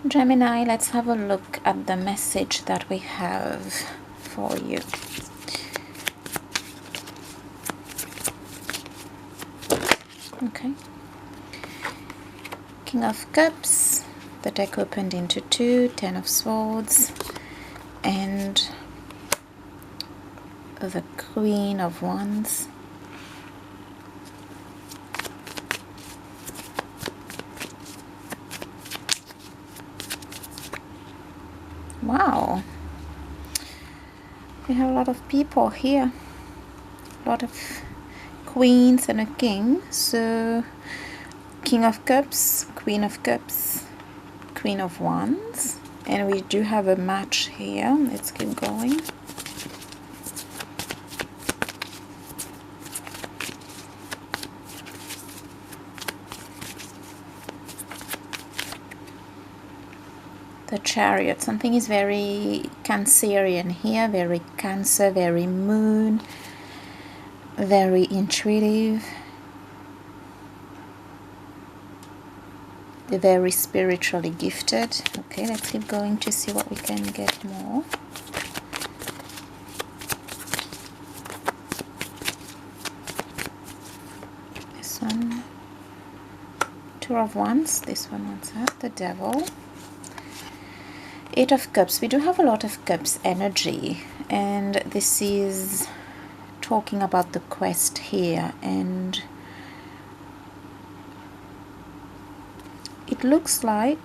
Gemini, let's have a look at the message that we have for you. Okay. King of Cups, the deck opened into two, Ten of Swords, and the Queen of Wands. Wow, we have a lot of people here, a lot of queens and a king. So King of Cups, Queen of Cups, Queen of Wands, and we do have a match here. Let's keep going. The Chariot, something is very Cancerian here, very Cancer, very Moon, very intuitive, very spiritually gifted. Okay, let's keep going to see what we can get more. This one, Two of Wands, this one wants that, the Devil. Eight of Cups, we do have a lot of Cups energy, and this is talking about the quest here, and it looks like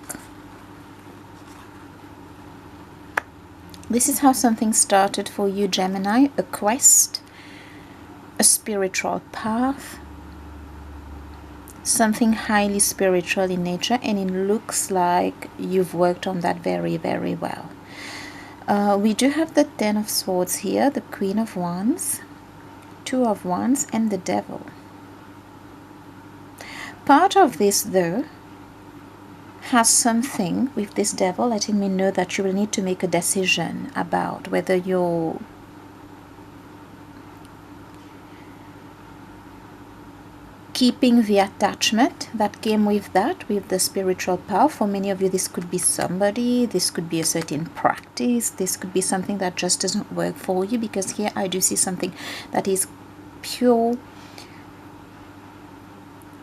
this is how something started for you, Gemini, a quest, a spiritual path, something highly spiritual in nature, and it looks like you've worked on that very, very well. We do have the Ten of Swords here, the Queen of Wands, Two of Wands, and the Devil. Part of this, though, has something with this Devil letting me know that you will need to make a decision about whether you're keeping the attachment that came with that, with the spiritual power. For many of you, this could be somebody, this could be a certain practice, this could be something that just doesn't work for you, because here I do see something that is pure,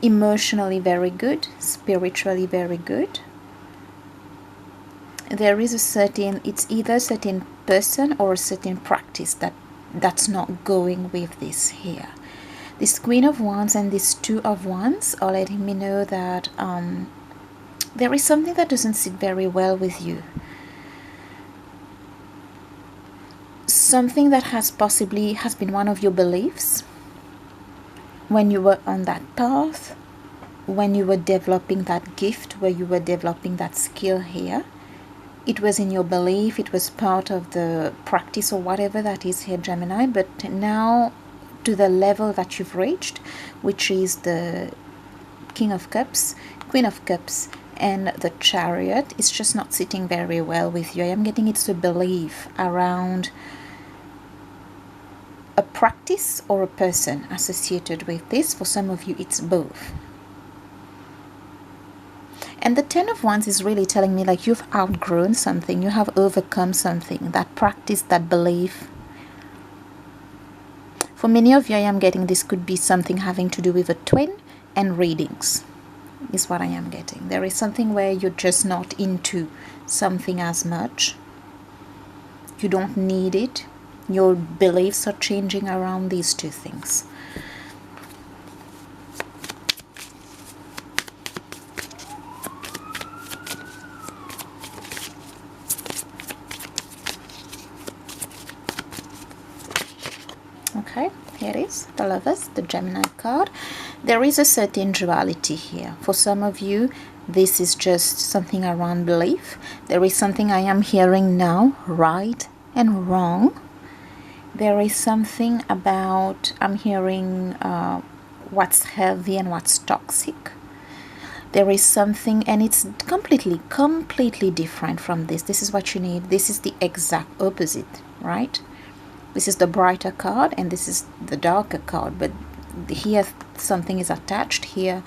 emotionally very good, spiritually very good. There is a certain, it's either a certain person or a certain practice that's not going with this here. This Queen of Wands and this Two of Wands are letting me know that there is something that doesn't sit very well with you. Something that has possibly has been one of your beliefs when you were on that path, when you were developing that gift, where you were developing that skill here. It was in your belief, it was part of the practice or whatever that is here, Gemini, but now to the level that you've reached, which is the King of Cups, Queen of Cups, and the Chariot, it's just not sitting very well with you. I am getting it's a belief around a practice or a person associated with this. For some of you, it's both. And the Ten of Wands is really telling me like you've outgrown something, you have overcome something, that practice, that belief. For many of you, I am getting this could be something having to do with a twin and readings, is what I am getting. There is something where you're just not into something as much. You don't need it. Your beliefs are changing around these two things. Okay, here it is, the Lovers, the Gemini card. There is a certain duality here. For some of you, this is just something around belief. There is something I am hearing now, right and wrong. There is something about, I'm hearing what's healthy and what's toxic. There is something, and it's completely different from this. This is what you need. This is the exact opposite, right? This is the brighter card and this is the darker card, but here something is attached. Here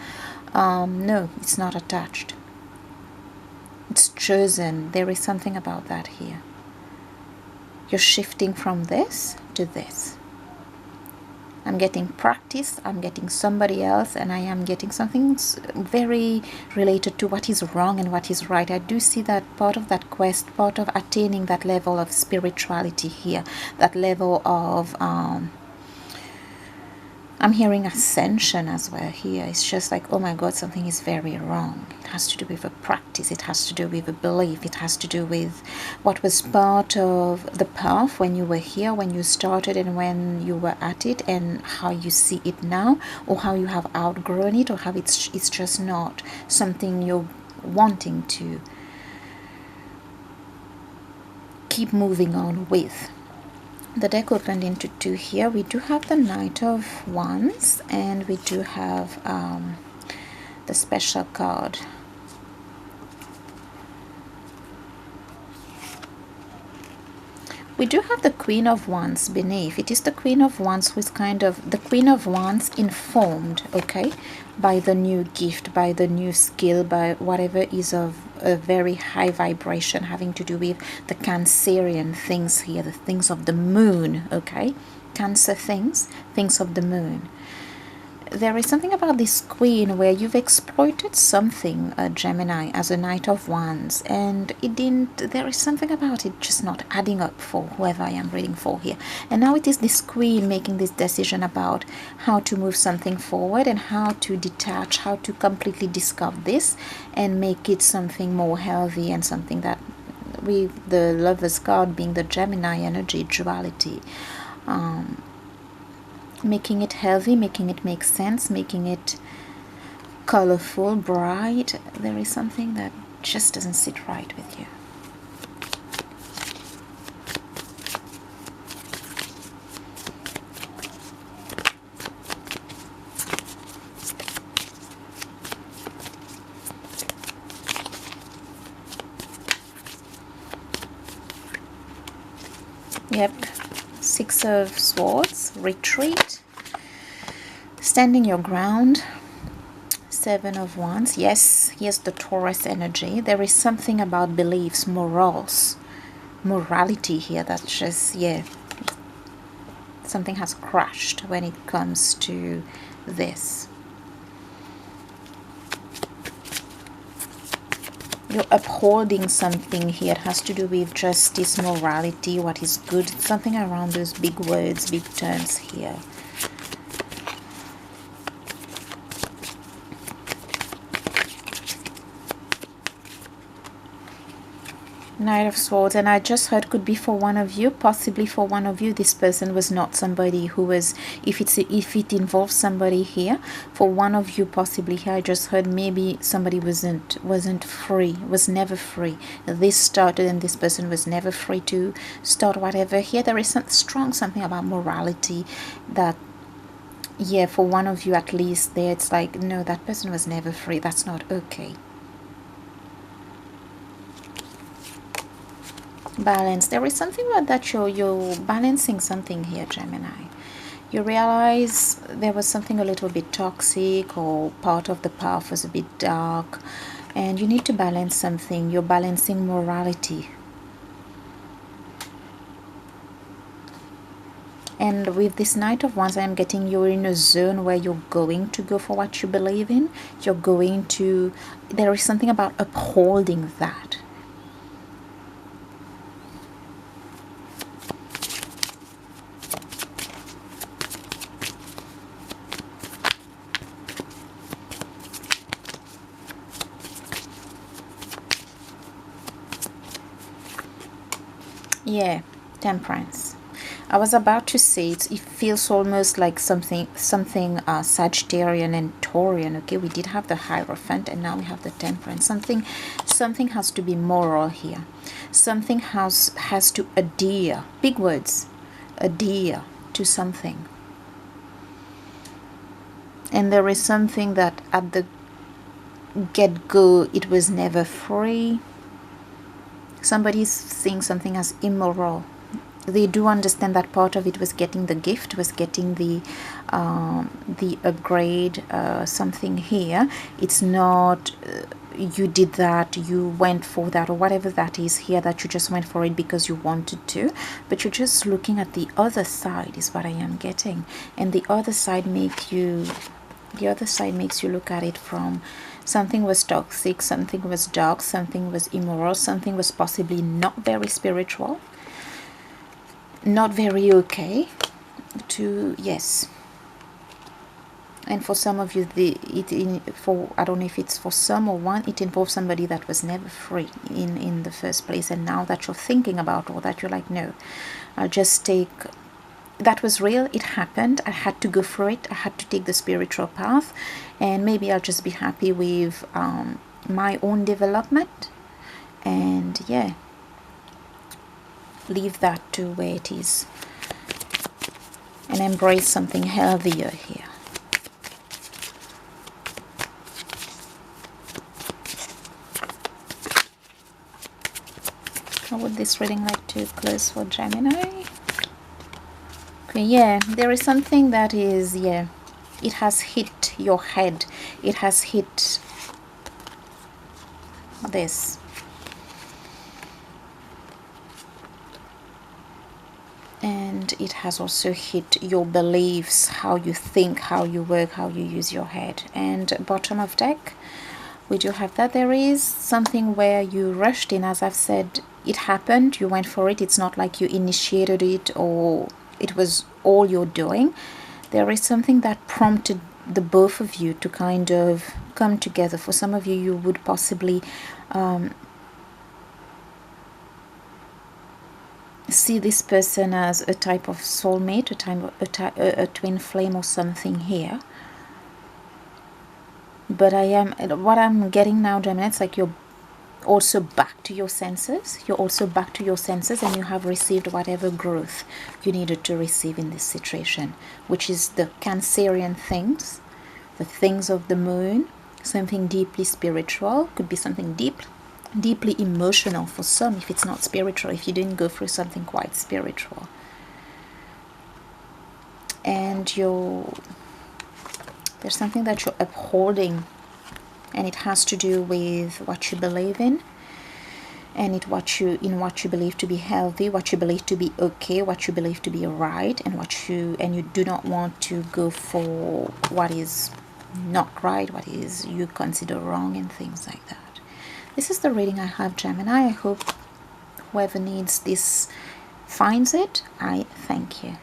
no, it's not attached. It's chosen. There is something about that here. You're shifting from this to this. I'm getting practice, I'm getting somebody else, and I am getting something very related to what is wrong and what is right. I do see that part of that quest, part of attaining that level of spirituality here, that level of I'm hearing ascension as well here. It's just like, oh my God, something is very wrong. It has to do with a practice. It has to do with a belief. It has to do with what was part of the path when you were here, when you started and when you were at it, and how you see it now, or how you have outgrown it, or how it's just not something you're wanting to keep moving on with. The deck opened into two here. We do have the Knight of Wands, and we do have the special card. We do have the Queen of Wands beneath. It is the Queen of Wands who is kind of the Queen of Wands informed, okay, by the new gift, by the new skill, by whatever is of a very high vibration having to do with the Cancerian things here, the things of the moon, okay, Cancer things of the moon. There is something about this Queen where you've exploited something, Gemini, as a Knight of Wands, and it didn't, there is something about it just not adding up for whoever I am reading for here. And now it is this Queen making this decision about how to move something forward and how to detach, how to completely discover this and make it something more healthy, and something that, with the Lover's card being the Gemini energy, duality, making it healthy, making it make sense, making it colorful, bright. There is something that just doesn't sit right with you. Yep, Six of Swords, retreat, standing your ground. Seven of Wands, yes, here's the Taurus energy. There is something about beliefs, morals, morality here that's just, yeah, something has crashed when it comes to this. You're upholding something here. It has to do with justice, morality, what is good, something around those big words, big terms here. Knight of Swords, and I just heard could be for one of you, possibly for one of you. This person was not somebody who was, if it involves somebody here, for one of you possibly here, I just heard maybe somebody wasn't free, was never free. This started and this person was never free to start whatever here. There is something about morality that, yeah, for one of you at least there, it's like, no, that person was never free. That's not okay. Balance. There is something about that you're balancing something here, Gemini. You realize there was something a little bit toxic, or part of the path was a bit dark, and you need to balance something. You're balancing morality. And with this Knight of Wands, I'm getting you're in a zone where you're going to go for what you believe in. You're going to, there is something about upholding that. Yeah, Temperance. I was about to say it feels almost like something Sagittarian and Taurian. Okay, we did have the Hierophant and now we have the Temperance. Something has to be moral here. Something has to adhere, big words, adhere to something. And there is something that at the get-go it was never free. Somebody's seeing something as immoral. They do understand that part of it was getting the gift, was getting the upgrade, something here. It's not you did that, you went for that, or whatever that is here, that you just went for it because you wanted to, but you're just looking at the other side is what I am getting. And the other side makes you look at it from something was toxic, something was dark, something was immoral, something was possibly not very spiritual, not very okay to, yes. And for some of you, I don't know if it's for some or one, it involves somebody that was never free in the first place, and now that you're thinking about all that, you're like, no, I'll just take, that was real, it happened, I had to go through it, I had to take the spiritual path, and maybe I'll just be happy with my own development, and yeah, leave that to where it is, and embrace something healthier here. How would this reading like to close for Gemini? Okay, yeah, there is something that is, yeah, it has hit your head. It has hit this. And it has also hit your beliefs, how you think, how you work, how you use your head. And bottom of deck, we do have that there is something where you rushed in. As I've said, it happened, you went for it. It's not like you initiated it or it was all you're doing. There is something that prompted the both of you to kind of come together. For some of you, you would possibly see this person as a type of soulmate, a twin flame or something here. But what I'm getting now, Gemini, it's like you're also back to your senses. You're also back to your senses, and you have received whatever growth you needed to receive in this situation, which is the Cancerian things, the things of the moon, something deeply spiritual, could be something deeply emotional for some, if it's not spiritual, if you didn't go through something quite spiritual. And there's something that you're upholding, and it has to do with what you believe in, and what you believe to be healthy, what you believe to be okay, what you believe to be right, and you do not want to go for what is not right, what is you consider wrong, and things like that. This is the reading I have, Gemini. I hope whoever needs this finds it. I thank you.